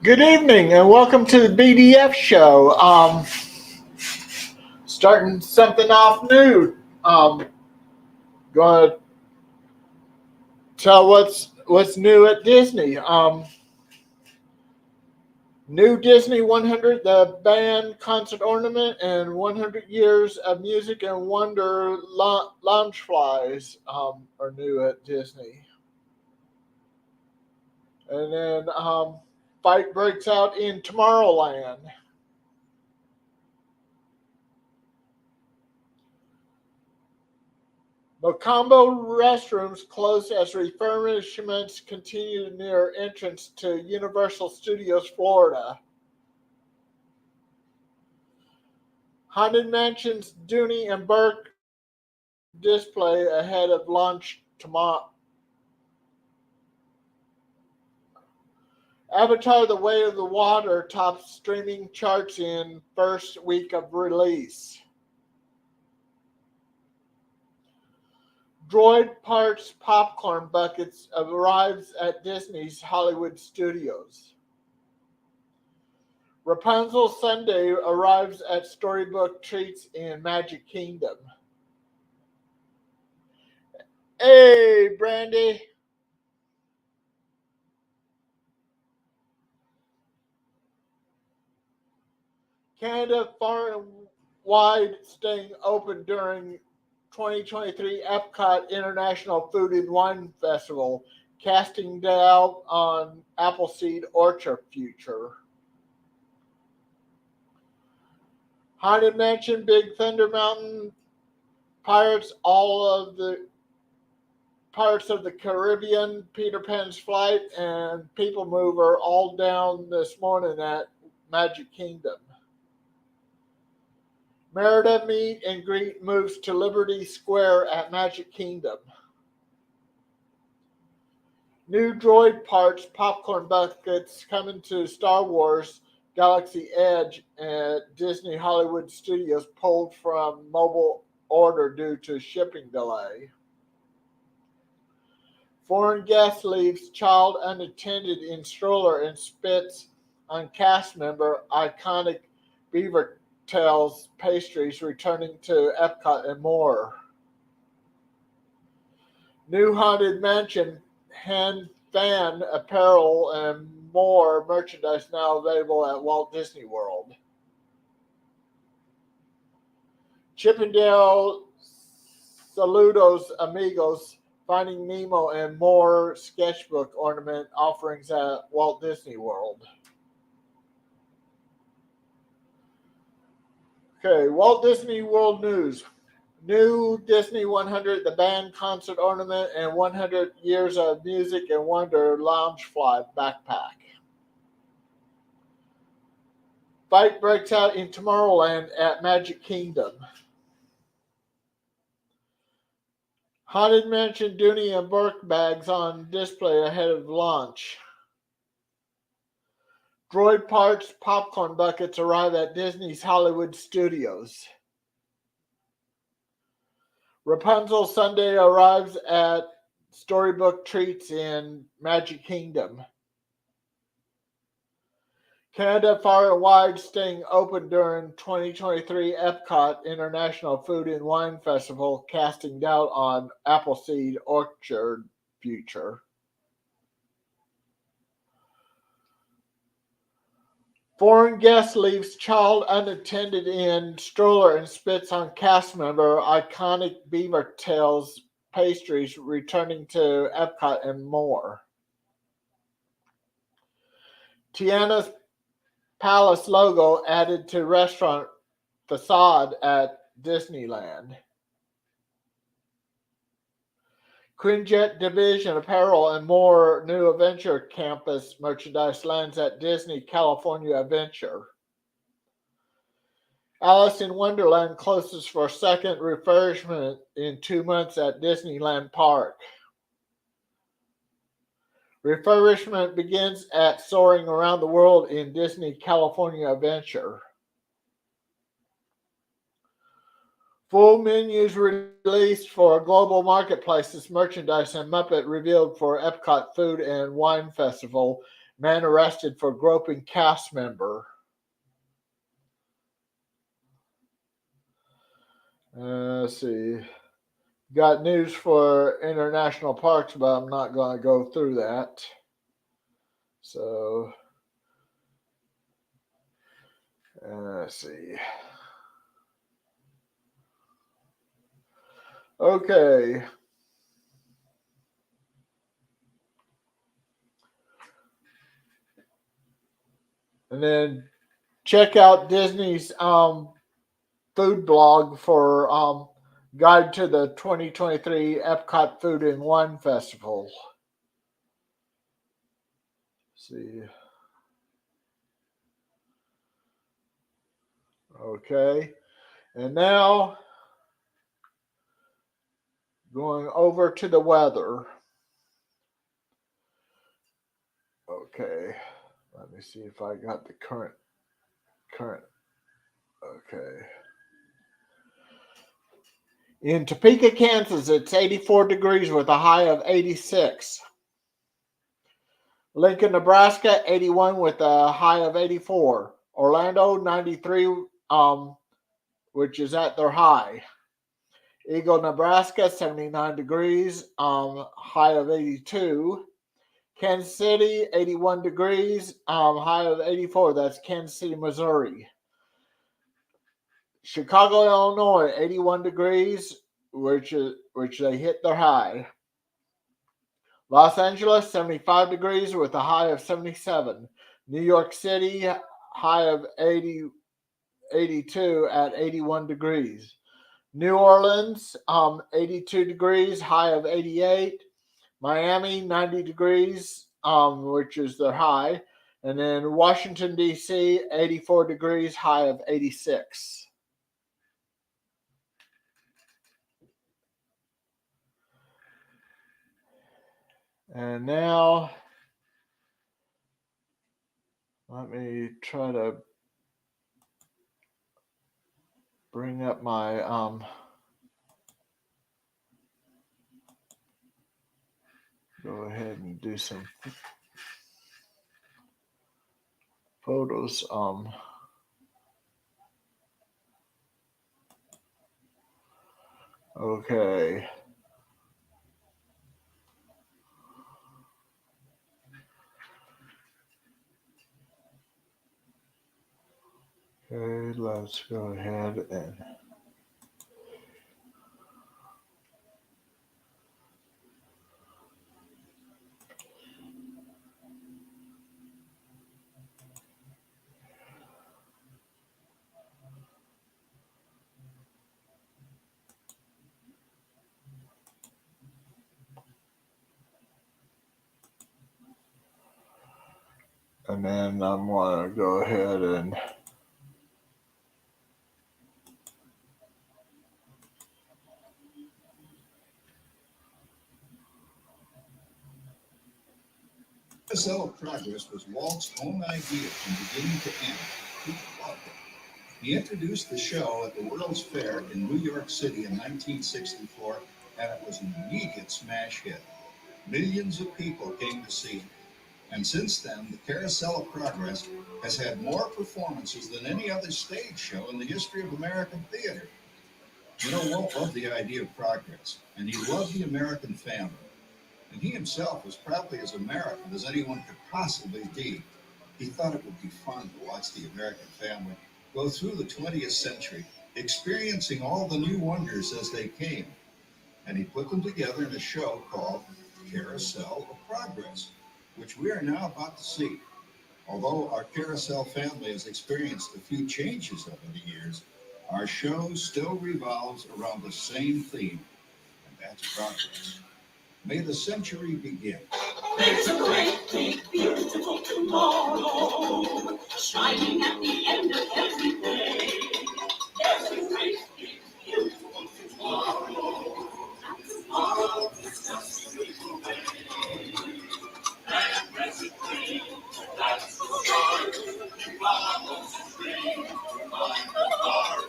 Good evening and welcome to the BDF show. Starting something off new. Going to tell what's new at Disney. New Disney 100, the band concert ornament, and 100 years of music and wonder lounge flies are new at Disney. And then fight breaks out in Tomorrowland. Mocambo restrooms closed as refurbishments continue near entrance to Universal Studios Florida. Haunted Mansion's Dooney and Burke display ahead of launch tomorrow. Avatar: The Way of the Water tops streaming charts in first week of release. Droid Parts Popcorn Buckets arrives at Disney's Hollywood Studios. Rapunzel Sundae arrives at Storybook Treats in Magic Kingdom. Hey, Brandy. Canada far and wide staying open during 2023 Epcot International Food and Wine Festival, casting doubt on Appleseed Orchard future. Haunted Mansion, Big Thunder Mountain, Pirates of the Caribbean, Peter Pan's Flight, and People Mover all down this morning at Magic Kingdom. Merida Meet and Greet moves to Liberty Square at Magic Kingdom. New Droid Parts Popcorn Buckets coming to Star Wars Galaxy Edge at Disney Hollywood Studios pulled from mobile order due to shipping delay. Foreign guest leaves child unattended in stroller and spits on cast member. Iconic Beaver Tails pastries returning to Epcot and more. New Haunted Mansion hand fan apparel and more merchandise now available at Walt Disney World. Chippendale Saludos Amigos, Finding Nemo, and more sketchbook ornament offerings at Walt Disney World. Okay, Walt Disney World News. New Disney 100, the band concert ornament, and 100 years of music and wonder Loungefly backpack. Fight breaks out in Tomorrowland at Magic Kingdom. Haunted Mansion Dooney and Burke bags on display ahead of launch. Droid Parts Popcorn Buckets arrive at Disney's Hollywood Studios. Rapunzel Sundae arrives at Storybook Treats in Magic Kingdom. Canada Far and Wide staying open during 2023 Epcot International Food and Wine Festival, casting doubt on Appleseed Orchard future. Foreign guest leaves child unattended in stroller and spits on cast member. Iconic Beaver Tails pastries returning to Epcot and more. Tiana's Palace logo added to restaurant facade at Disneyland. Quinjet Division apparel and more new Adventure Campus merchandise lands at Disney California Adventure. Alice in Wonderland closes for second refurbishment in 2 months at Disneyland Park. Refurbishment begins at Soaring Around the World in Disney California Adventure. Full menus released for global marketplaces, merchandise, and Muppet revealed for Epcot Food and Wine Festival. Man arrested for groping cast member. Let's see. Got news for international parks, but I'm not going to go through that. So, let's see. Okay. And then check out Disney's food blog for guide to the 2023 Epcot Food and Wine Festival. Let's see. Okay. And now going over to the weather. Okay. Let me see if I got the current. Okay. In Topeka, Kansas, it's 84 degrees with a high of 86. Lincoln, Nebraska, 81 with a high of 84. Orlando, 93, which is at their high. Eagle, Nebraska, 79 degrees, high of 82. Kansas City, 81 degrees, high of 84. That's Kansas City, Missouri. Chicago, Illinois, 81 degrees, which they hit their high. Los Angeles, 75 degrees with a high of 77. New York City, high of 82 at 81 degrees. New Orleans, 82 degrees, high of 88. Miami, 90 degrees, which is their high. And then Washington, D.C., 84 degrees, high of 86. And now, let me try to bring up my go ahead and do some photos. Okay. Okay, let's go ahead and then I'm going to go ahead and Cell of Progress was Walt's own idea from beginning to end. People loved it. He introduced the show at the World's Fair in New York City in 1964, and it was an immediate smash hit. Millions of people came to see it. And since then, the Carousel of Progress has had more performances than any other stage show in the history of American theater. You know, Walt loved the idea of progress, and he loved the American family. And he himself was probably as American as anyone could possibly be. He thought it would be fun to watch the American family go through the 20th century, experiencing all the new wonders as they came. And he put them together in a show called Carousel of Progress, which we are now about to see. Although our Carousel family has experienced a few changes over the years, our show still revolves around the same theme, and that's progress. May the century begin. There's a great, big, beautiful tomorrow, shining at the end of every day. There's a great, big, beautiful tomorrow, and tomorrow is just a little way. And there's a dream, that's the start, follows the dream, find the heart.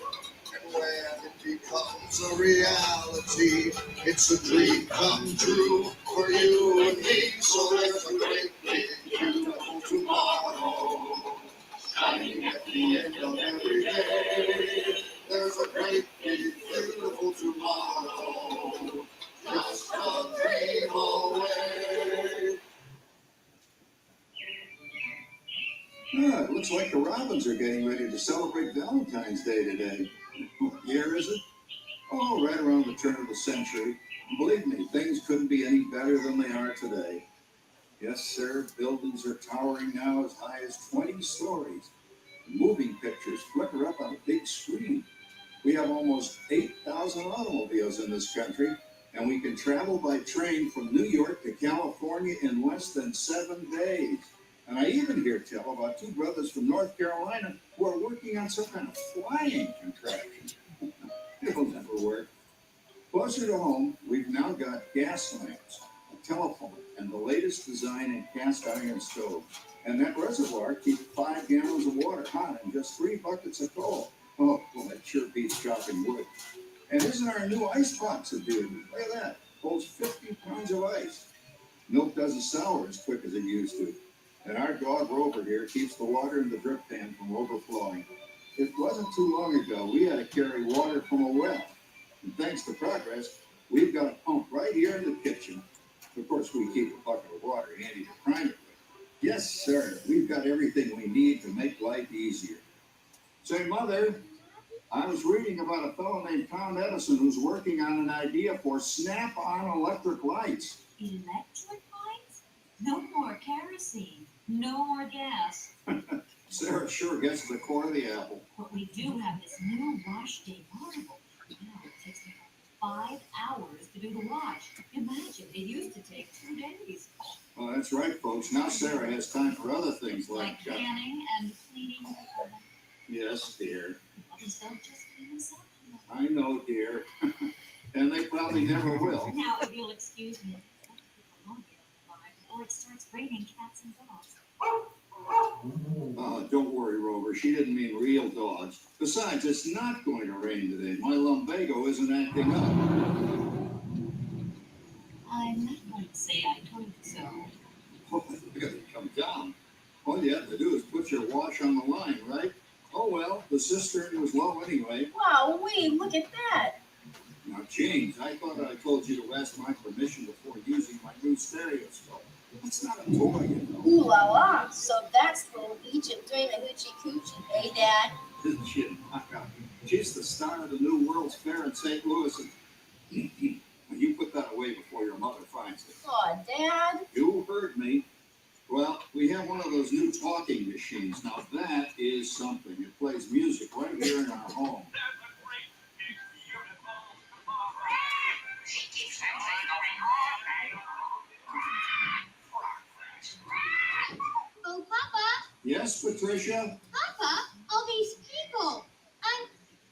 And when it becomes a reality, it's a dream come true for you and me. So there's a great, big, beautiful tomorrow, shining at the end of every day. There's a great, big, beautiful tomorrow, just a dream away. It looks like the Robins are getting ready to celebrate Valentine's Day today. What year is it? Oh, right around the turn of the century. Believe me, things couldn't be any better than they are today. Yes, sir, buildings are towering now as high as 20 stories. Moving pictures flicker up on a big screen. We have almost 8,000 automobiles in this country, and we can travel by train from New York to California in less than 7 days. And I even hear tell about two brothers from North Carolina who are working on some kind of flying contraption. It'll never work. Closer to home, we've now got gas lamps, a telephone, and the latest design in cast iron stoves. And that reservoir keeps 5 gallons of water hot and just 3 buckets of coal. Oh, well, that sure beats chopping wood. And isn't our new ice box a beauty? Look at that. Holds 50 pounds of ice. Milk doesn't sour as quick as it used to. And our dog Rover here keeps the water in the drip pan from overflowing. It wasn't too long ago we had to carry water from a well. And thanks to progress, we've got a pump right here in the kitchen. Of course, we keep a bucket of water handy to prime it with. Yes, sir, we've got everything we need to make life easier. Say, Mother, I was reading about a fellow named Tom Edison who's working on an idea for snap-on electric lights. Electric lights? No more kerosene. No more gas. Sarah sure gets the core of the apple. But we do have this new wash day portable. Now it takes me 5 hours to do the wash. Imagine, it used to take 2 days. Well, that's right, folks. Now Sarah has time for other things Like canning and cleaning. Yes, dear. Others don't just clean themselves. I know, dear. And they probably never will. Now, if you'll excuse me, or it starts raining cats and dogs. Don't worry, Rover. She didn't mean real dogs. Besides, it's not going to rain today. My lumbago isn't acting up. I'm not going to say I told you so. Oh, you gotta come down. All you have to do is put your wash on the line, right? Oh, well, the cistern was low anyway. Wow, wait, look at that. Now, James, I thought I told you to ask my permission before using my new stereoscope. It's not a toy, you know. Ooh la la. So that's little Egypt doing the hoochie coochie, hey, Dad? Isn't she a knockout? She's the star of the new World's Fair in St. Louis. And you put that away before your mother finds it. Aw, Dad. You heard me. Well, we have one of those new talking machines. Now, that is something. It plays music right here in our home. Oh, Papa! Yes, Patricia? Papa, all these people.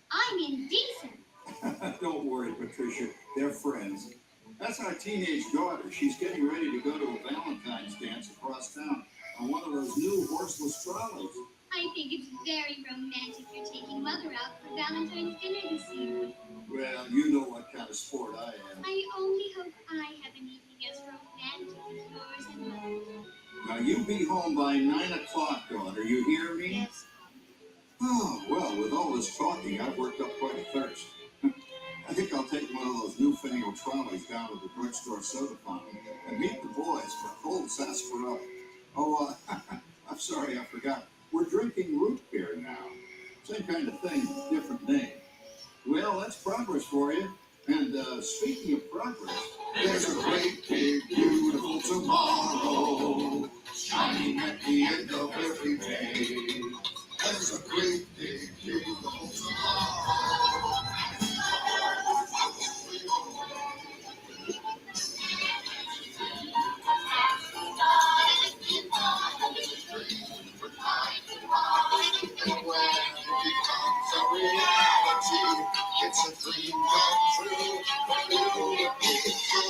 I'm indecent. Don't worry, Patricia. They're friends. That's our teenage daughter. She's getting ready to go to a Valentine's dance across town on one of those new horseless trolleys. I think it's very romantic you're taking Mother out for Valentine's dinner this year. Well, you know what kind of sport I am. I only hope I have an evening as romantic as yours and Mother's. Now you be home by 9 o'clock, daughter. You hear me? Yes. Oh, well, with all this talking, I've worked up quite a thirst. I think I'll take one of those newfangled trolleys down to the drugstore soda fountain and meet the boys for cold sarsaparilla. Oh, I'm sorry, I forgot. We're drinking root beer now. Same kind of thing, different name. Well, that's progress for you. And speaking of progress, There's a great big beautiful tomorrow shining at the end of every day. There's a great big beautiful tomorrow. And when it becomes a reality, it's a dream come true for you and me.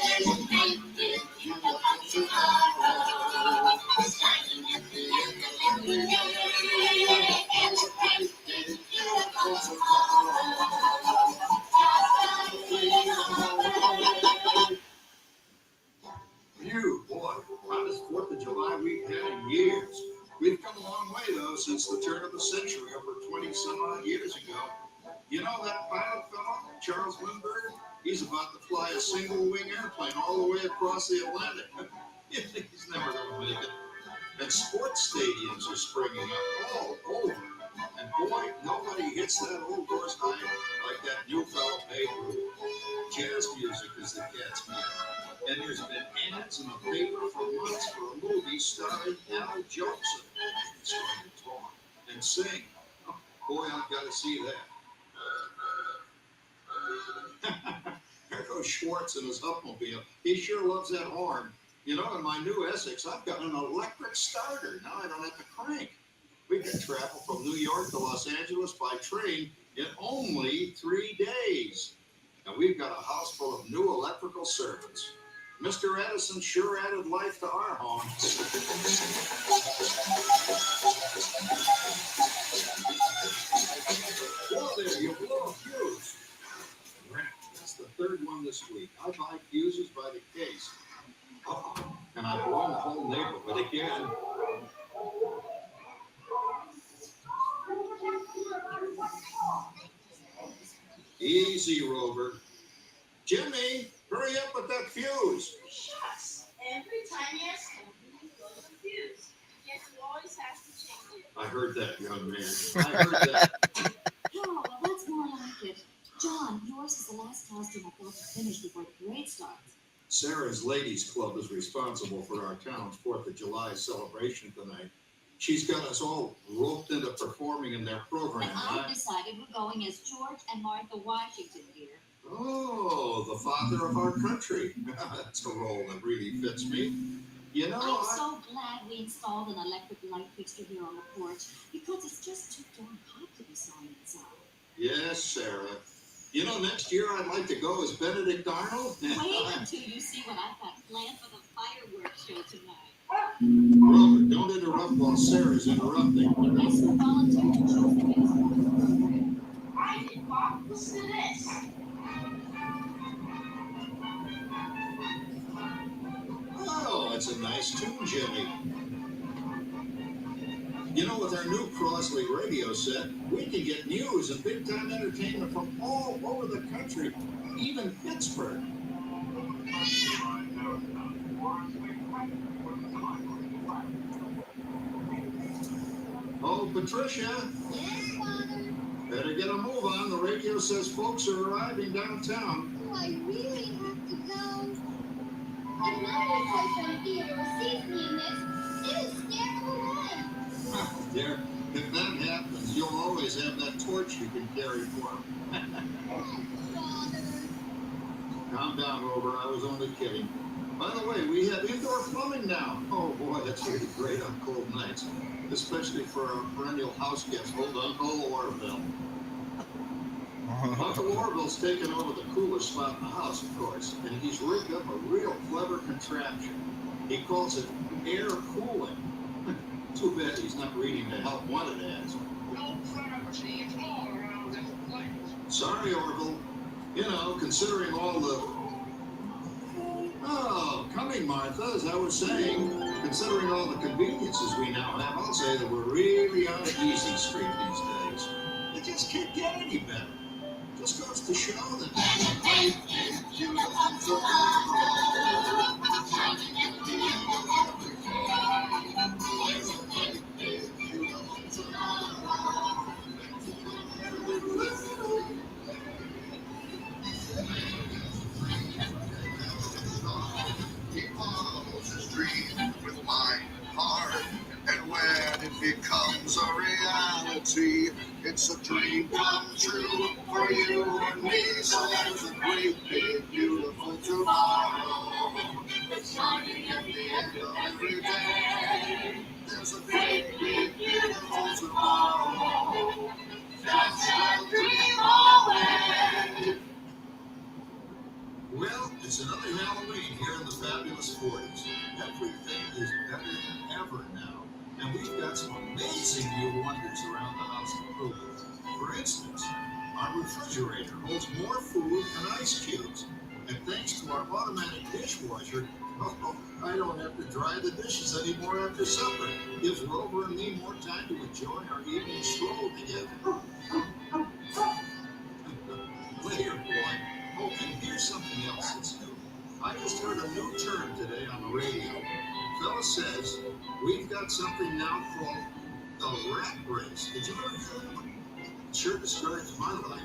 There's a great big beautiful tomorrow shining at the end of every day. It's a great big beautiful tomorrow. you, boy, hottest 4th of July we've had in years. We've come a long way, though, since the turn of the century, over 20-some-odd years ago. You know that pilot fellow, Charles Lindbergh? He's about to fly a single-wing airplane all the way across the Atlantic. He's never going to make it. And sports stadiums are springing up all over. And boy, nobody hits that old horse high like that new fellow Babe Ruth. Jazz music is the cat's meow. And there's been ads in the paper for months for a movie starring Al Jolson. He's going to talk and sing. Oh, boy, I've got to see that. There goes Schwartz in his Upmobile. He sure loves that horn. You know, in my new Essex, I've got an electric starter. Now I don't have to crank. We can travel from New York to Los Angeles by train in only 3 days. And we've got a house full of new electrical servants. Mr. Edison sure added life to our home. Well, there, you blow a fuse. That's the third one this week. I buy fuses by the case. Uh-oh. And I blow the whole neighborhood again. Easy, Rover. Jimmy, hurry up with that fuse. Shucks. Every time you ask something, you blow the fuse. Guess you always have to change it. I heard that, young man. I heard that. Oh, well, that's more like it. John, yours is the last costume I've got to finish before the parade starts. Sarah's Ladies Club is responsible for our town's 4th of July celebration tonight. She's got us all roped into performing in their program. And I've decided we're going as George and Martha Washington here. Oh, the father of our country. That's a role that really fits me. You know, I'm so glad we installed an electric light fixture here on the porch because it's just too darn hot to be sawing inside. Yes, Sarah. You know, next year I'd like to go as Benedict Arnold. Wait until you see what I've got planned for the fireworks show tonight. Robert, don't interrupt while Sarah's interrupting. Yes, who volunteered to choose the music? I did, Bob. Listen to this. Oh, that's a nice tune, Jimmy. You know, with our new Crossley radio set, we can get news and big-time entertainment from all over the country, even Pittsburgh. Oh, Patricia, Yes, Father? better get a move on. The radio says folks are arriving downtown. Oh, I really have to go. If Mother says when Theodore sees me in this, it'll scare him away. There, if that happens, you'll always have that torch you can carry for him. Father. Calm down, Rover. I was only kidding. By the way, we have indoor plumbing now. Oh, boy, that's really great on cold nights, especially for our perennial house guest, old Uncle Orville. Uncle Orville's taken over the coolest spot in the house, of course, and he's rigged up a real clever contraption. He calls it air cooling. Too bad he's not reading the help wanted ads. Sorry, Orville. You know, considering all the... Oh, coming, Martha, as I was saying. Considering all the conveniences we now have, I'll say that we're really on an easy street these days. It just can't get any better. Just goes to show that He follows his dream with mind and heart, and when it becomes a reality, it's a dream come true for you and me. So there's a great, big, beautiful tomorrow. It's shining at the end of every day. There's a great, big, beautiful tomorrow. That's the dream always. well, it's another Halloween here in the fabulous 40s. Everything is better than ever now. And we've got some amazing new wonders around the house to prove it. For instance, our refrigerator holds more food and ice cubes. And thanks to our automatic dishwasher, oh, I don't have to dry the dishes anymore after supper. Gives Rover and me more time to enjoy our evening stroll together. Later, boy. Oh, and here's something else that's new. I just heard a new term today on the radio. Fella says we've got something now called the rat race. Did you ever hear that one? It sure discouraged my life.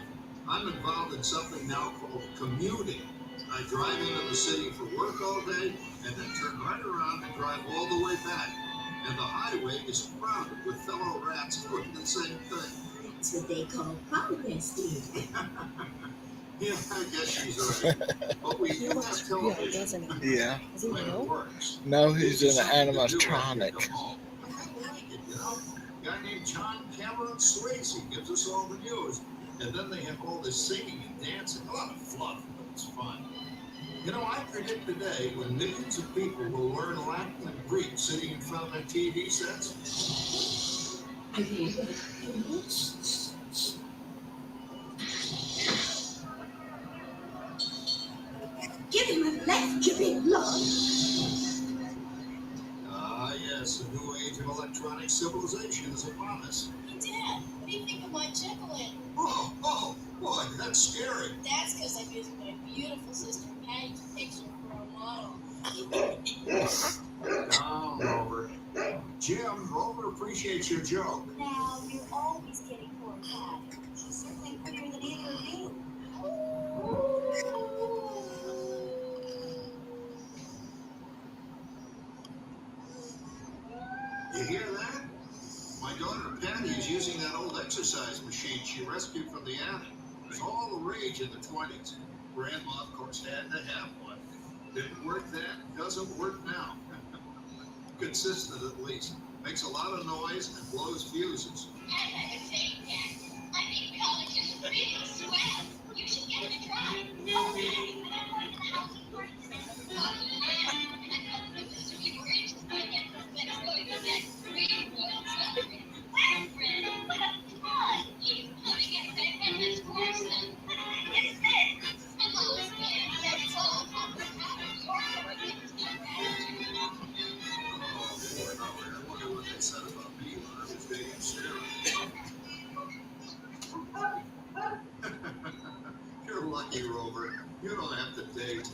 I'm involved in something now called commuting. I drive into the city for work all day and then turn right around and drive all the way back. And the highway is crowded with fellow rats doing the same thing. That's what they call progress, dear. Yeah, I guess she's right. But we do have television. Yeah. When it works. No, he's Gives you an something to do after you animatronic. come home. I kinda like it, you know? A guy named John Cameron Swayze gives us all the news. And then they have all this singing and dancing. A lot of fluff, but it's fun. You know, I predict today when millions of people will learn Latin and Greek sitting in front of their TV sets. Give him a left, you big lord. Ah, yes, a new age of electronic civilization is upon us. Hey, Dad, what do you think of my chickling? Oh, boy, that's scary. That's because I'm using my beautiful sister Patty's picture for a model. Down, Rover. Jim, Rover appreciates your joke. Now, you're always getting poor cat. She's certainly prettier than either of you. You hear that? My daughter Patty is using that old exercise machine she rescued from the attic. It was all the rage in the 20s. Grandma, of course, had to have one. Didn't work then, doesn't work now. Consistent at least. Makes a lot of noise and blows fuses. I've had a thing, Dad. I think college is really swell. You should get it to try. Okay, but I'm going to the house of work. We were interested in it. Let's go to that green royal celebrity. Wow, Fred, what a fun. You putting it right in this course, then. It's this. Hello, Fred. That's all. I wonder what they said about me when I was dating Sarah. You're lucky, Rover. You don't have to date.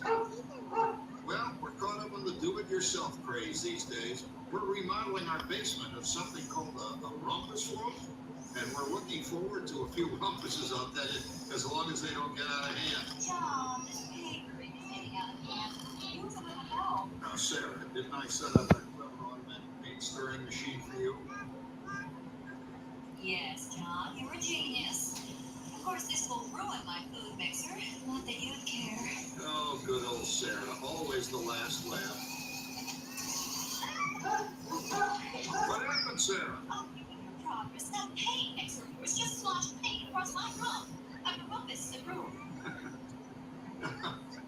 Well, we're caught up in the do-it-yourself craze these days. We're remodeling our basement of something called a rumpus room, and we're looking forward to a few rumpuses, I'll tell you, as long as they don't get out of hand. John, this paper is getting out of hand. Use a little help. Now, Sarah, didn't I set up that clever automatic paint stirring machine for you? Yes, John, you're a genius. Of course, this will ruin my food mixer. Not that you'd care. Oh, good old Sarah. Always the last laugh. What happened, Sarah? Oh, you and your progress. That paint mixer of yours just sloshed paint across my room. I'm a rumpus in the room.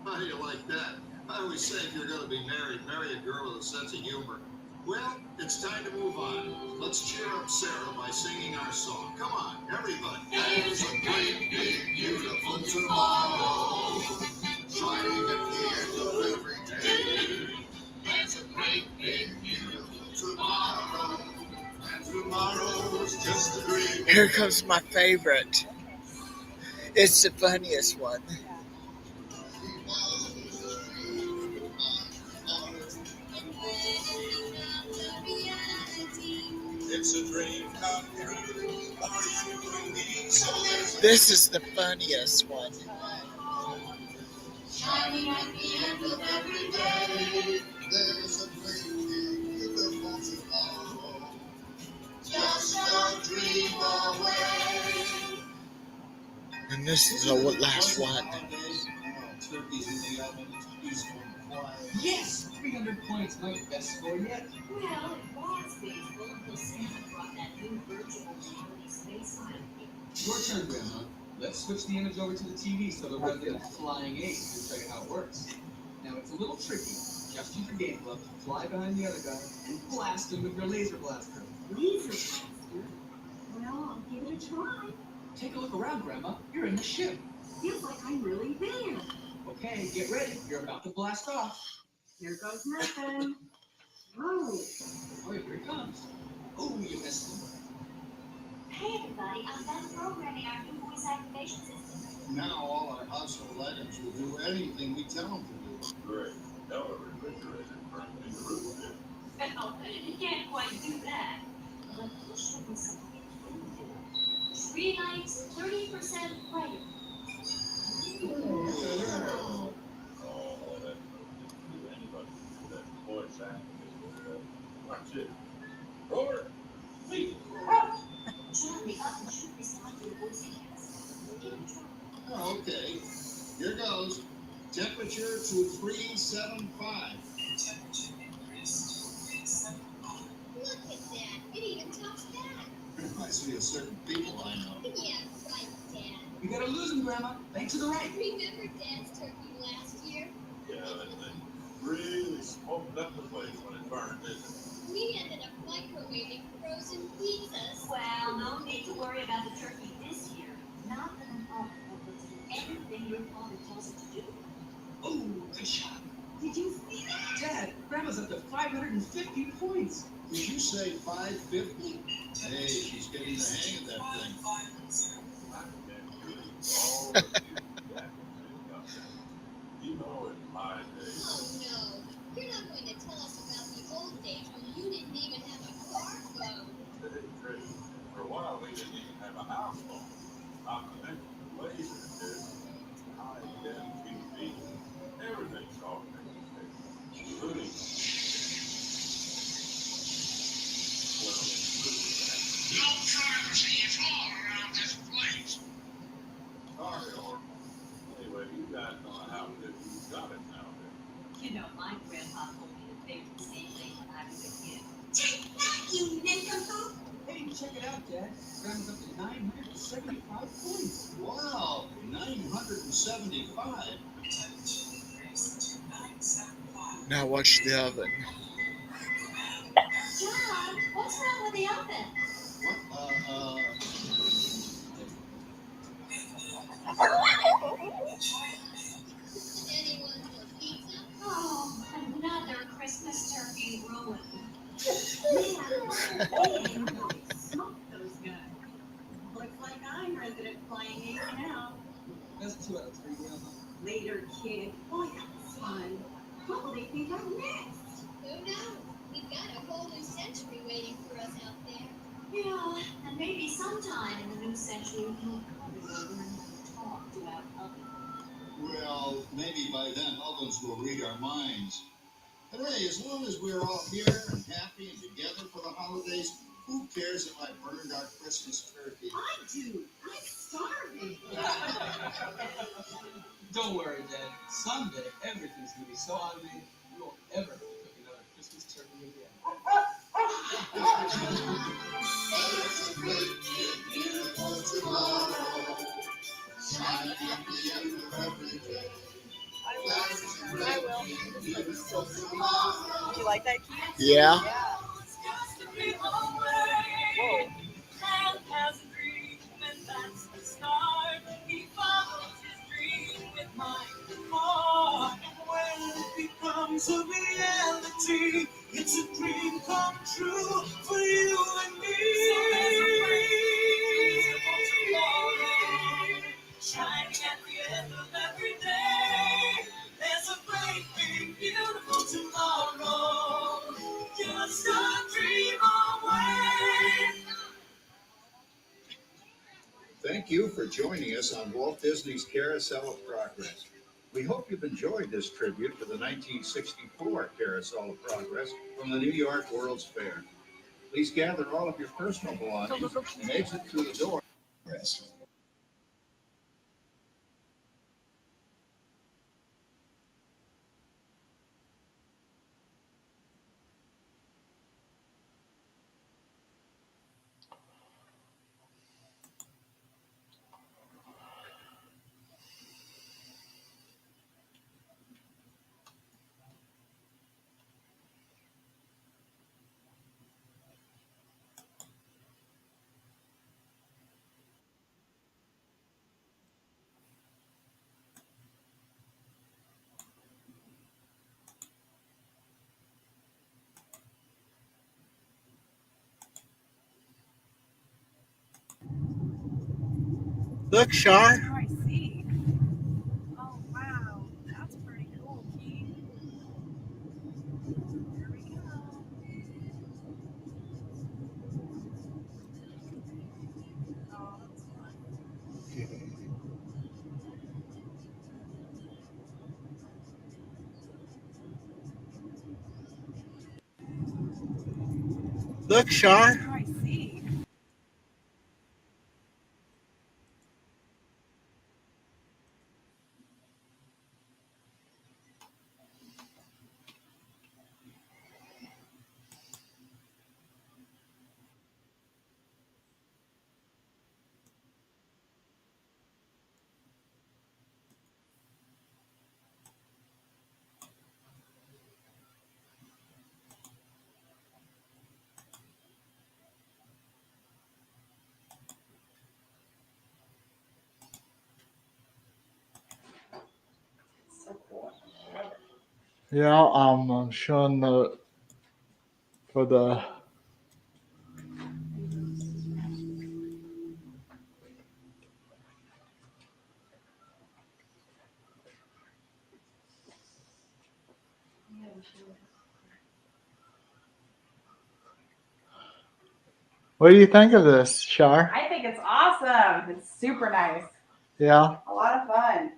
How do you like that? I always say if you're going to be married, marry a girl with a sense of humor. Well, it's time to move on. Let's cheer up Sarah by singing our song. Come on, everybody. There's a great, big, beautiful tomorrow, shining at the end of every day. There's a great, big, beautiful Here comes my favorite. It's the funniest one. It's a dream come true for you and me. So there's This is the funniest one. shining at the end of every day. There's a great big beautiful tomorrow. Just a dream away. And this is the last one. Turkeys in the oven, peaceful and quiet. Yes! 300 points, my best score yet. Well, it was baseball until Santa brought that new virtual reality space island. Your turn, Grandma. Let's switch the image over to the TV so the resident flying ace can show you how it works. Now, it's a little tricky. Just use your game glove to fly behind the other guy and blast him with your laser blaster. Laser blaster? Well, I'll give it a try. Take a look around, Grandma. You're in the ship. Feels like I'm really there. Okay, get ready. You're about to blast off. Here goes nothing. Whoa. Oh, here it comes. Oh, you missed him. Hey, everybody, I'm done programming our new voice activation system. Now all our household items will do anything we tell them to do. Great. Now a refrigerator currently in the room here. Well, you can't quite do that. But push over something. Tree nights, 30% brighter. Oh, that do anybody do that voice acting. Watch it. Robert, please. Gently up and should respond to the voice he has. Give it a try. Oh, okay. Here goes. Temperature to 375. Look at that. It even tops that. Reminds me of certain people I know. Yeah, right, Dad. You gotta lose him, Grandma. Bank to the right. Remember Dad's turkey last year? Yeah, that thing really smoked up the place when it burned, didn't it? We ended up microwaving frozen pizzas. Well, no need to worry about the turkey this year. Not that an oven will do anything your father tells it to do. Oh, good shot. Did you see that? Dad, Grandma's up to 550 points. Did you say 550? Hey, she's getting the hang of that thing. I can't believe all the new gadgets. You know, in my day, Oh no, you're not going to tell us about the old days when you didn't even have a car phone. for a while we didn't even have a house phone. Not to mention the laser disc, high-def TV, everything's all connected, including No privacy at all around this place. Sorry, anyway, you guys know how good you got it nowadays. You know, my grandpa told me to think the same thing when I was a kid. Take that, you nincompoop! Hey, check it out, Dad. Grandma's up to 975 points. Wow, 975. Now watch the oven. John, what's wrong with the oven? What? Anyone for pizza? Oh, another Christmas turkey ruined. Man, smoke those guys. Looks like I'm resident flying ace now. That's 2 out of 3, Grandma. Later, kid. Boy, that was fun. What will they think I'm next? Who knows? We've got a whole new century waiting for us out there. Yeah, and maybe sometime in the new century we'll probably learn to talk about ovens. Well, maybe by then ovens will read our minds. But hey, as long as we're all here and happy and together for the holidays, who cares if I burned our Christmas turkey? I do. I'm starving. Don't worry, Dad. Someday, everything's going to be so automated, you won't ever have to cook another Christmas turkey again. There's a great big beautiful tomorrow. Shining at the end of every day. I will. Beautiful tomorrow. Do you like that key? Yeah. Whoa. Man has a dream, and that's the start. He follows his dream with mind and heart. And when it becomes a reality, it's a dream come true for you and me. So there's a great Thank you for joining us on Walt Disney's Carousel of Progress. We hope you've enjoyed this tribute to the 1964 Carousel of Progress from the New York World's Fair. Please gather all of your personal belongings and exit through the door. Look, Shar. Oh, I see. Oh, wow. That's pretty cool, Keith. Here we go. Oh, that's fun. Look, Shar. Oh, I see. So cool. Yeah, I'm showing the for the. What do you think of this, Shar? I think it's awesome. It's super nice. Yeah. A lot of fun.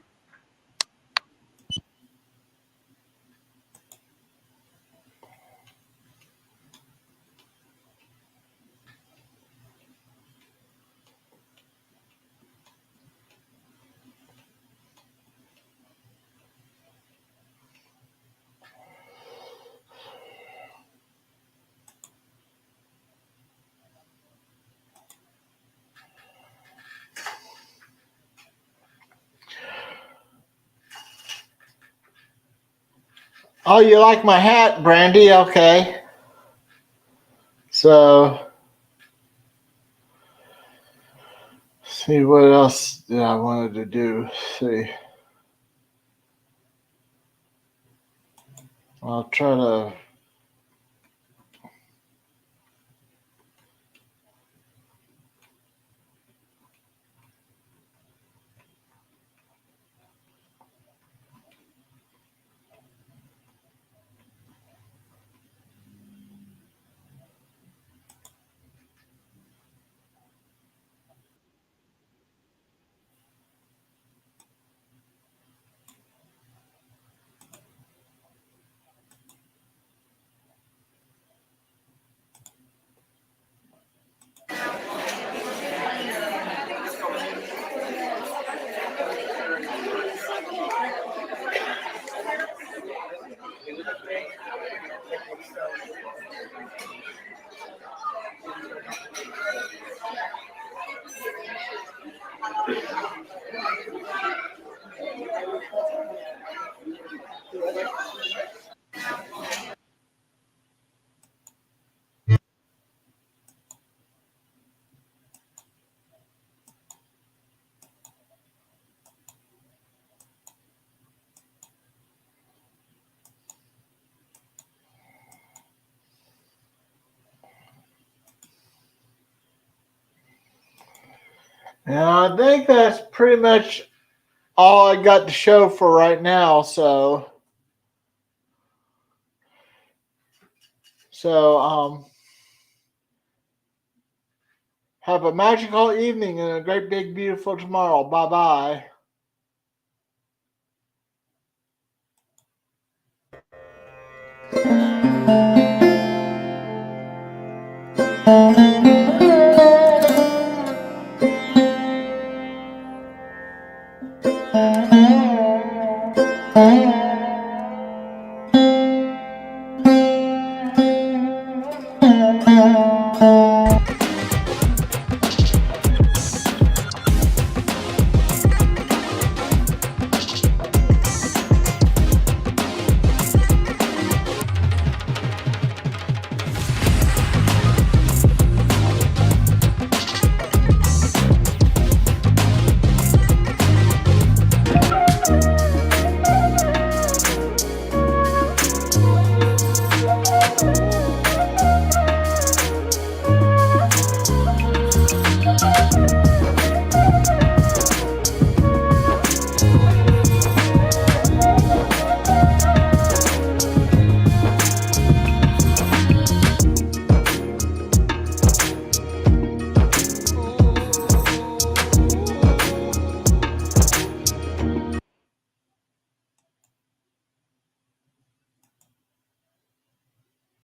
Oh, you like my hat, Brandy? Okay. So, see what else I wanted to do. See, I'll try to. Yeah, I think that's pretty much all I got to show for right now. So Have a magical evening and a great, big, beautiful tomorrow. Bye bye.